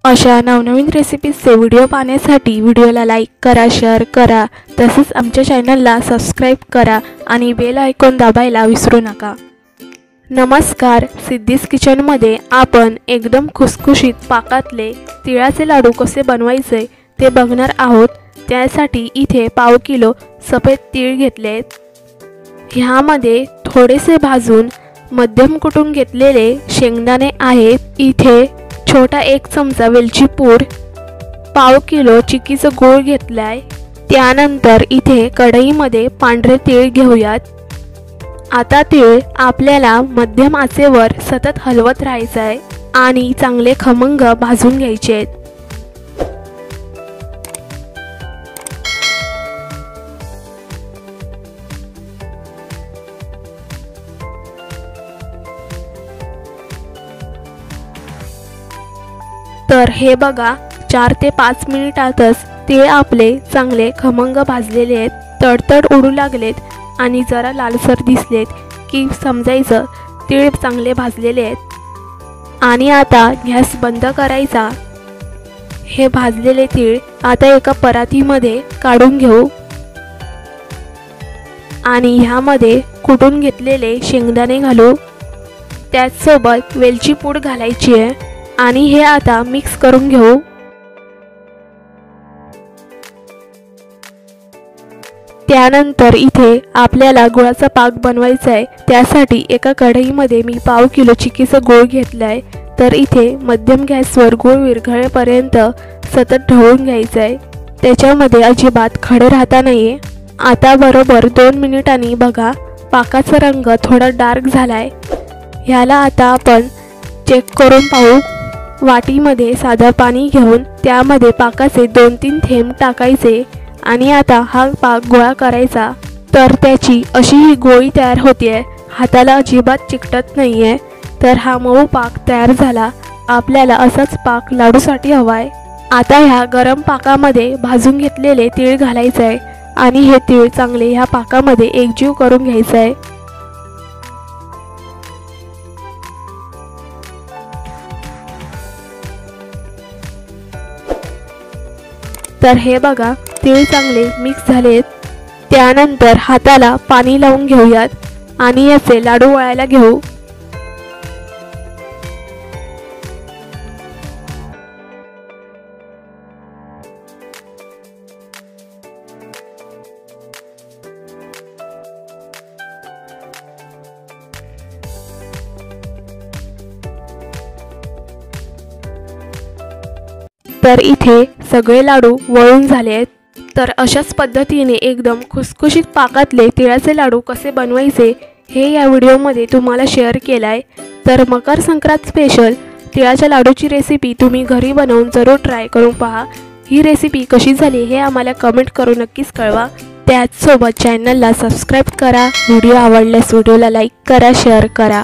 अशा नवनवीन रेसिपीजचे व्हिडिओ पाहण्यासाठी व्हिडिओला लाईक करा, शेअर करा, तसेच आमच्या चॅनलला सबस्क्राइब करा आणि बेल आयकॉन दाबायला विसरू नका। नमस्कार, सिद्धीज किचनमध्ये आपण एकदम खुसखुशीत पाकातले तिळाचे लाडू कसे बनवायचे ते बघणार आहोत। त्यासाठी इथे पाव किलो सफेद तीळ घेतलेत। ह्यामध्ये थोडेसे भाजून मध्यम कुटून घेतलेले शेंगदाणे आहेत। इथे छोटा 1 चमचा वेलची पूड, पाव किलो चिक्कीचा गूळ घेतलाय। त्यानंतर इथे कढईमध्ये पांढरे तीळ घेऊयात। आता तीळ आपल्याला मध्यम आचेवर सतत हलवत राहायचं आहे आणि चांगले खमंग भाजून घ्यायचे आहेत। तर हे बघा, 4 ते 5 मिनिटातच तीळ आपले चांगले खमंग भाजलेले आहेत। तडतड उडू लागलेत आणि जरा लालसर दिसलेत की समजायचं तीळ चांगले भाजलेले आहेत। आणि आता गॅस बंद करायचा। हे भाजलेले तीळ आता एका परातीमध्ये काढून घेऊ आणि ह्यामध्ये कुटून घेतलेले शेंगदाणे घालू। त्याचसोबत वेलची पूड घालायची आहे आणि हे आता मिक्स करून घेऊ। त्यानंतर इथे आपल्याला गुळाचा पाक बनवायचा आहे। त्यासाठी एका कढईमध्ये मी पाव किलो चिक्कीचा गूळ घेतलाय। तर इथे मध्यम गॅसवर गूळ विरघळेपर्यंत सतत ढवळून घ्यायचं आहे। त्याच्यामध्ये अजिबात खडे राहता नाहीये। आता बरोबर 2 मिनिटांनी बघा, पाकाचा रंग थोडा डार्क झालाय। ह्याला आता आपण चेक करून पाहू। वाटीमध्ये साधं पाणी घेऊन त्यामध्ये पाकाचे 2-3 थेंब टाकायचे आणि आता हा पाक गोळा करायचा। तर त्याची अशी ही गोळी तयार होते, हाताला अजिबात चिकटत नाहीये। तर हा मऊ पाक तयार झाला। आपल्याला असाच पाक लाडूसाठी हवाय। आता ह्या गरम पाकामध्ये भाजून घेतलेले तीळ घालायचे आहे आणि हे तीळ चांगले ह्या पाकामध्ये एकजीव करून घ्यायचे आहे। तर हे बघा, तीळ चांगले मिक्स झालेत। त्यानंतर हाताला पाणी लावून घेऊयात आणि याचे लाडू वळायला घेऊ। तर इथे सगळे लाडू वळून झाले आहेत। तर अशाच पद्धतीने एकदम खुसखुशीत पाकातले तिळाचे लाडू कसे बनवायचे हे या व्हिडिओमध्ये तुम्हाला शेअर केलाय। तर मकर संक्रांत स्पेशल तिळाच्या लाडूची रेसिपी तुम्ही घरी बनवून जरूर ट्राय करून पहा। ही रेसिपी कशी झाली हे आम्हाला कमेंट करून नक्कीच कळवा। त्याचसोबत चॅनलला सबस्क्राइब करा। व्हिडिओ आवडल्यास व्हिडिओला लाईक करा, शेअर करा।